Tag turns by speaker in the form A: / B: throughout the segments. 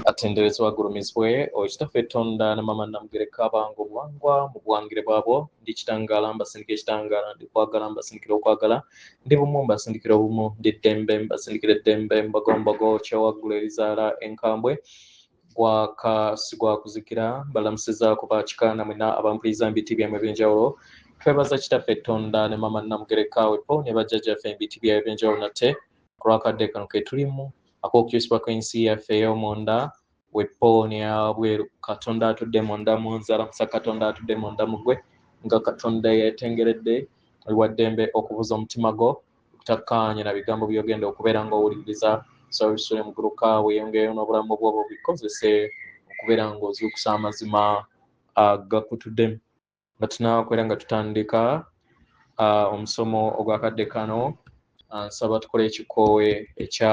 A: atenderezebwa agulumizibwe Oweekitaffe Tonda ne Maama Namugereka abange obuwangwa mu buwangire bwabwo ndi kitangaala mbasindikira ekitangaala ndi kwagala mbasindikira okwagala ndi bumu mbasindikira obumu ndi ddembe mbasindikira eddembe mbogombogo kyewaggulu erizaala enkambwe gwakuzikira mbalamusiza kuba kikaana mwena abampuliriza mbiti byamwe ebyenjawulo twebaza Kitaffe Tonda ne Maama Namugereka wepo ne bajjajjaffe mbiti byabwe ebyenjawulo nate kulwakadde kano ke tulimu ak'okukyusibwa kw'ensi yaffe ey'omunda wepo ne abweru Katonda atudde munda mu nzalamusa Katonda atudde munda mu ggwe nga Katonda yeetengeredde aliwaddembe okubuza omutima gwo obutakkaanya na bigambo by'ogenda okubeera ng'owuliriza so bisule mu guluka weeyongereyo n'obulamu bwobwo bikozese okubeera ng'ozuukusa amazima agakutuddemu nga tunaakwera nga tutandika omusomo ogwakadde kano nsaba tukole ekikoowe ekya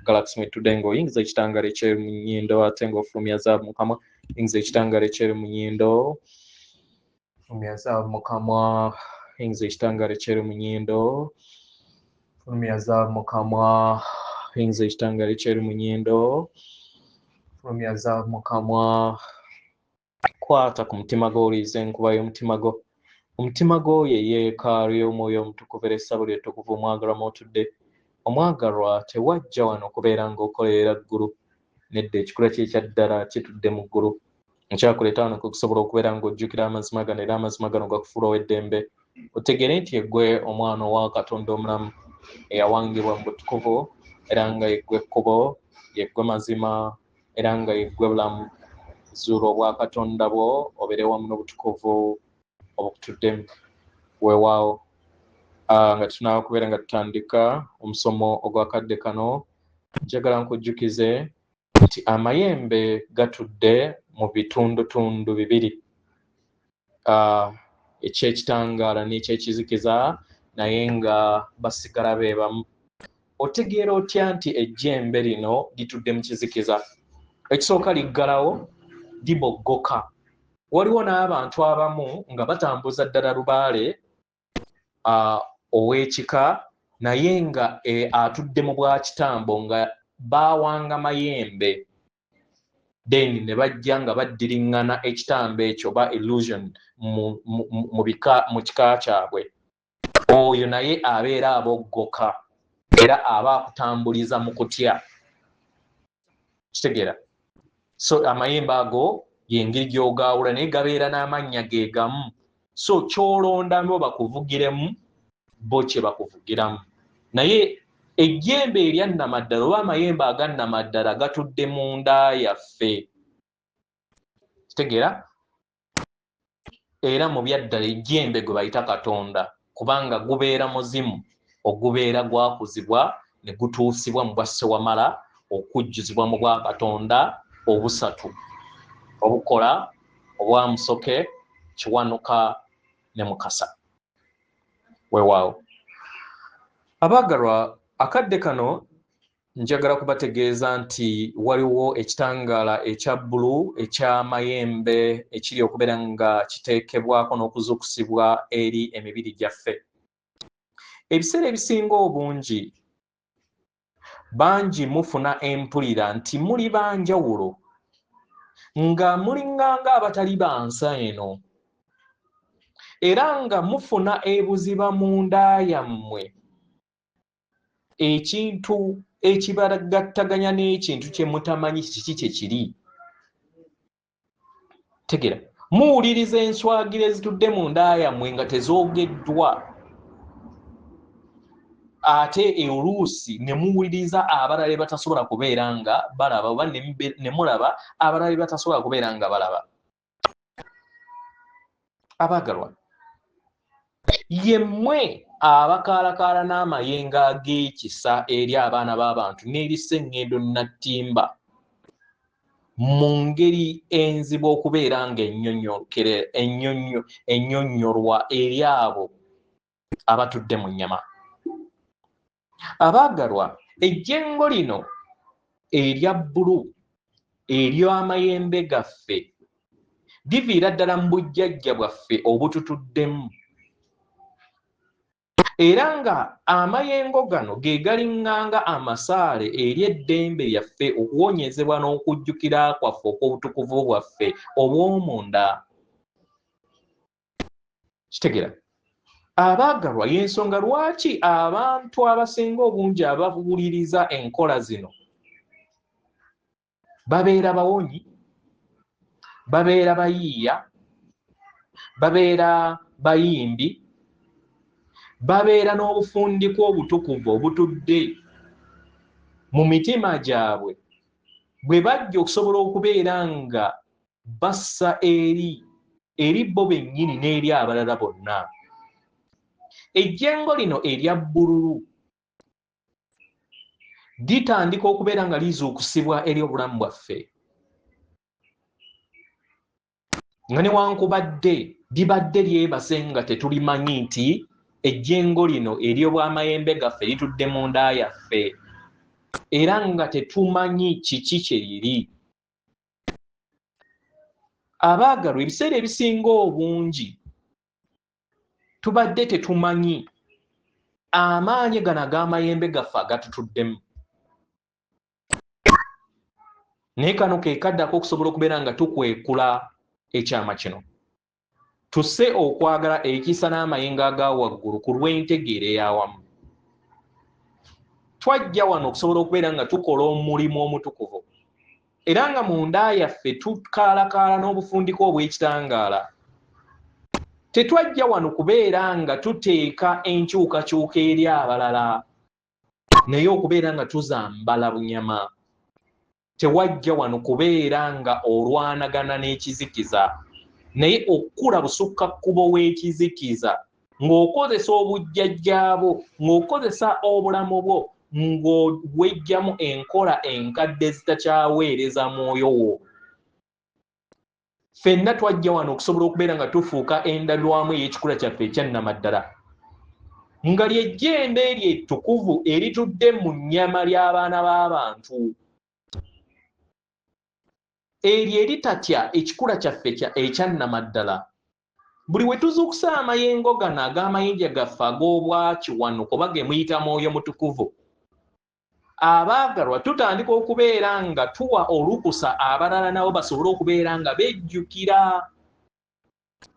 A: Galaxy mwetudde ng'oyingiza ekitangaala ekyeru mu nnyindo ate ng'ofulumya zaabu mu kamwa yingiza ekitangaala ekyeru mu nnyindo fulumya zaabu mu kamwa yingiza ekitangaala ekyeru mu nnyindo fulumya zaabu mu kamwa yingiza ekitangaala ekyeru mu nnyindo fulumya zaabu mu kamwa kwata ku mutima gwo owuliriza enkuba y'omutima gwo omutima gwo ye yeekaalu y'omwoyo omutukuvu era essabo ly'ettukuvu omwagalwa mw'otudde omwagalwa tewajja wano okubeera ng'okolerera ggulu nedda ekikula kye ekya ddala kitudde mu ggulu nkyakuleeta wano kusobola okubeera ng'ojjukira amazima gano era amazima gano gakufuula ow'eddembe otegere nti yeggwe omwana owa Katonda omulamu eyawangibwa mu butukuvu era nga yeggwe ekkubo yeggwe mazima era nga yeggwe bulamu zuula obwa Katonda bwo obeere wamu n'obutukuvu obukutuddemu weewaawo nga tunaakubeera nga tutandika omusomo ogwakadde kano njagala nkujjukize nti amayembe gatudde mu bitundutundu bibiri ekyekitangaala n'ekyekizikiza naye nga basigala be bamu otegeera otya nti ejjembe lino litudde mu kizikiza ekisooka liggalawo liboggoka waliwo n'abantu abamu nga batambuza ddala lubaale ow'ekika naye nga atudde mu bwakitambo nga baawanga mayembe then ne bajja nga baddiriŋŋana ekitambo ekyo ba illusion mu kika kyabwe oyo naye abeera aboggoka era aba akutambuliza mu kutya kitegeera so amayembe ago yengeri gy'ogaawula naye gabeera n'amannya ge gamu so ky'olondamu bakuvugiremu bo kye bakuvugiramu naye ejjembe erya nnamaddala oba amayembe aga nnamaddala gatudde mu nda yaffe kitegeera era mu byaddala ejjembe gwe bayita Katonda kubanga gubeera muzimu ogubeera gwakuzibwa ne gutuusibwa mu bwa Ssewamala okujjuzibwa mu bwa Katonda obusatu obukola obwa Musoke Kiwanuka ne Mukasa weewaawo abaagalwa akadde kano njagala kubategeeza nti waliwo ekitangaala ekya bbulu eky'amayembe ekiri okubeera nga kiteekebwako n'okuzuukusibwa eri emibiri gyaffe ebiseera ebisinga obungi bangi mufuna empulira nti muli banjawulo nga mulinganga abatali bansa eno era nga mufuna ebuziba mu nda yammwe ekintu ekibagattaganya n'ekintu kye mutamanyi kiki kye kiri tegera muwuliriza enswagira ezitudde mu nda yammwe nga tezoogeddwa ate oluusi ne muwuliriza abalala batasobola kubeera nga balaba oba ne mulaba abalala batasobola kubeera nga balaba abaagalwa yemmwe abakaalakaala n'amayengo ag'ekisa eri abaana b'abantu n'erisa eŋŋendo nattimba mu ngeri enzibu okubeera nga ennyonnyolwa eri abo abatudde mu nnyama abaagalwa ejjengo lino erya bbulu ery'amayembe gaffe liviira ddala mu bujjajja bwaffe obututuddemu era nga amayengo gano ge galinganga amasaale eri eddembe lyaffe okuwonyezebwa n'okujjukira kwaffe okw'obutukuvu bwaffe obw'omunda. Kitegera abaagalwa y'ensonga lwaki abantu abasinga obungi abawuliriza enkola zino babeera bawonyi, babeera bayiiya, babeera bayimbi, babeera n'obufundiko obutukuvu obutudde mu mitima gyabwe bwe bajja okusobola okubeera nga bassa eri bo bennyini n'eri abalala bonna. Ejjengo lino erya bbululu litandika okubeera nga lizuukusibwa eri obulamu bwaffe, nga newankubadde libadde lyebase nga tetulimanyi nti ejjengo lino ery'obwamayembe gaffe litudde mu nda yaffe era nga tetumanyi kiki kye liri. Abaagalwa, ebiseera ebisinga obungi tubadde tetumanyi amaanyi gano ag'amayembe gaffe agatutuddemu. Naye kano ke kaddako okusobola okubeera nga tukwekula ekyama kino, tusse okwagala ekisa n'amayengo aga waggulu ku lw'entegeera ey'awamu. Twajja wano okusobola okubeera nga tukola omulimu omutukuvu era nga mu nda yaffe tukaalakaala n'obufundiko obw'ekitangaala. Tetwajja wano kubeera nga tuteeka enkyukakyuka eri abalala naye okubeera nga tuzambala bunyama. Tewajja wano kubeera nga olwanagana n'ekizikiza naye okukula busukkakkubo w'ekizikiza ng'okozesa obujjajjaabo, ng'okozesa obulamu bwo, ng'owejjamu enkola enkadde zitakyaweereza mwoyo wo. Ffenna twajja wano okusobola okubeera nga tufuuka endalwamu ey'ekikula kyaffe ekyannamaddala nga ly'ejjembe eryo ettukuvu eritudde mu nnyama ly'abaana b'abantu, eryo eritatya ekikula kyaffe ekyannamaddala. Buli we tuzuukusa amayengo gano ag'amayinja gaffe ag'obwaki wano kuba ge muyita mwoyo mutukuvu, abaagalwa tutandika okubeera nga tuwa olukusa abalala nabo basobole okubeera nga bejjukira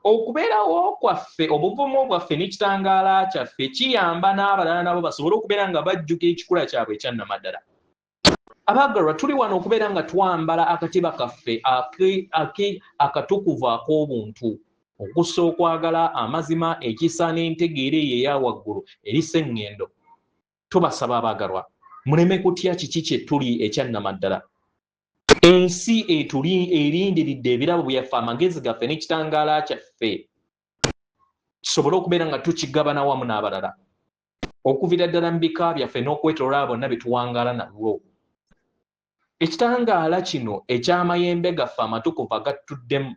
A: okubeerawo kwaffe, obuvumu bwaffe n'ekitangaala kyaffe kiyamba n'abalala nabo basobole okubeera nga bajjuka ekikula kyabwe ekyannamaddala. Abaagalwa, tuli wano okubeera nga twambala akatiba kaffe akatukuvu ak'obuntu, okussa okwagala, amazima, ekisa n'entegeera eyo eya waggulu erissa eŋŋendo. Tubasaba abaagalwa, muleme kutya kiki kye tuli ekyannamaddala. Ensi erindiridde ebirabo byaffe, amagezi gaffe n'ekitangaala kyaffe kisobole okubeera nga tukigabana wamu n'abalala okuviira ddala mu bika byaffe n'okwetoloola bonna be tuwangaala nalwo. Ekitangaala kino eky'amayembe gaffe amatukuvu agatuddemu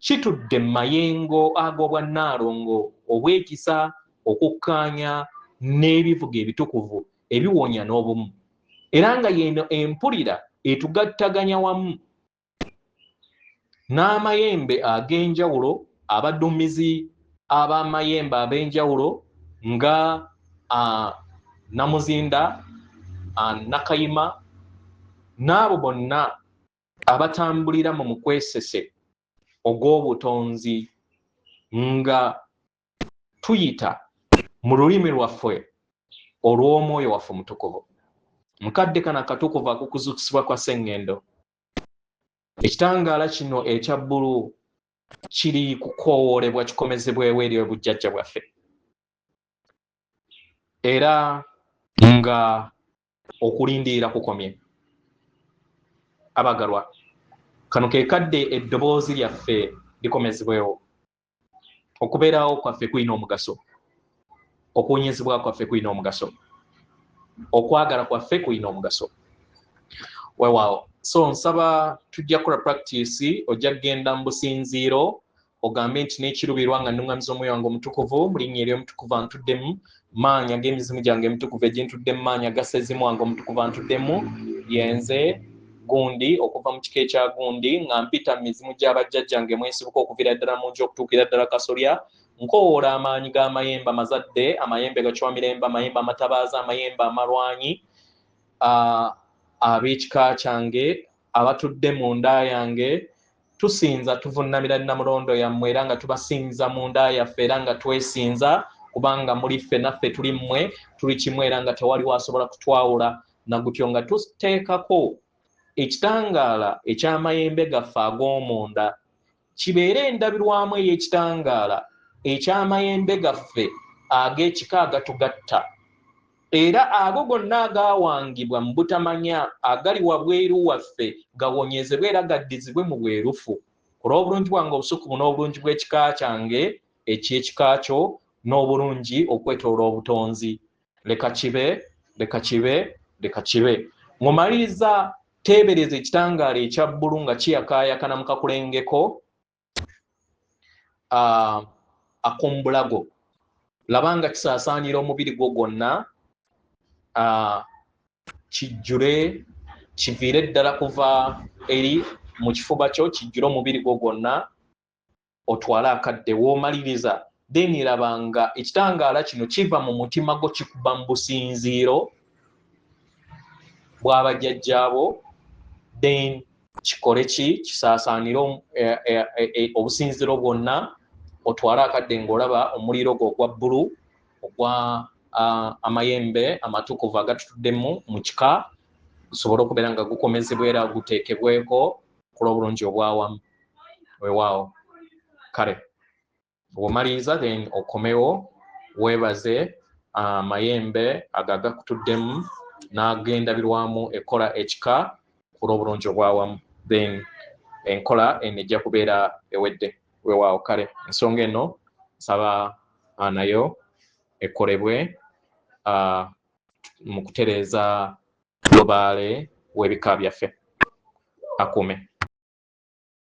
A: kitudde mu mayengo ag'obwannaalongo, obw'ekisa, okukkaanya n'ebivuga ebitukuvu ebiwonya n'obumu, era nga yeno empulira etugattaganya wamu n'amayembe ag'enjawulo, abaddumizi ab'amayembe ab'enjawulo nga Namuzinda, Nakayima n'abo bonna abatambulira mu mukwesese ogw'obutonzi nga tuyita mu lulimi lwaffe olw'omwoyo waffe omutukuvu. Mukadde kano akatukuvu akukuzuukisibwa kwa sseŋŋendo, ekitangaala kino ekya bbulu kiri kukoowoolebwa kikomezebwewo eri obujjajja bwaffe, era nga okulindirira kukomye. Abaagalwa, kano ke kadde eddoboozi lyaffe likomezebwewo. Okubeerawo kwaffe kulina omugaso, okuwonyezebwa kwaffe kulina omugaso, okwagala kwaffe kulina omugaso. Weewaawo, so nsaba tujja kukola practice, ojja kgenda mu businziiro ogambe nti n'ekirubirwa nga nnuŋŋamiza omwoyo wange omutukuvu mu linnya ery'omutukuvu antuddemu, maanyi ag'emizimu gyange emitukuvu egye ntudde mu maanyi aga ssezimu wange omutukuvu antuddemu, yenze gundi okuva mu kika ekya gundi nga mpita mu mizimu gy'abajjajjange mwensibuka okuviira ddala mu nju okutuukira ddala Kasolya nkowoola amaanyi g'amayembe amazadde amayembe gakiwamirembe amayembe amatabaaza amayembe amalwanyi ab'ekika kyange abatudde mu nda yange tusinza tuvunnamira Namulondo yammwe era nga tubasinza mu nda yaffe era nga twesinza kubanga muri ffe naffe tuli mmwe tuli kimu era nga tewali wasobola kutwawula na gutyo nga tuteekako ekitangaala eky'amayembe gaffe ag'omunda kibeere endabirwamu ey'ekitangaala eky'amayembe gaffe ag'ekika agatugatta era ago gonna agaawangibwa mu butamanya agali wabweru waffe gawonyezebwe era gaddizibwe mu bwerufu ku lw'obulungi bwange obusukumu n'obulungi bw'ekika kyange eky'ekika kyo n'obulungi okwetoola obutonzi leka kibe leka kibe leka kibe ng'omaliriza teebereza ekitangaala ekya bbulu nga kiyakaayakana mu kakulengeko ak'omubulago labanga kisaasaanira omubiri gwo gwonna kijjule kiviire ddala kuva eri mu kifuba kyo kijjule omubiri gwo gwonna otwale akadde w'omaliriza then labanga ekitangaala kino kiva mu mutima gwo kikuba mu businziiro bw'abajjajjaabo then kikole ki kisaasaanire obusinziiro bwonna otwale akadde ng'olaba omuliro gwo ogwa bbulu ogwa amayembe amatukuvu agatutuddemu mu kika gusobole okubeera nga gukomezebwa era guteekebweko ku lw'obulungi obwawamu weewaawo kale bw'omaliriza then okomewo weebaze amayembe agakutuddemu n'agendabirwamu ekola ekika ku lw'obulungi obwawamu then enkola eno ejja kubeera ewedde weewaawo kale ensonga eno nsaba nayo ekolebwe mu kutereeza lubaale w'ebika byaffe akuume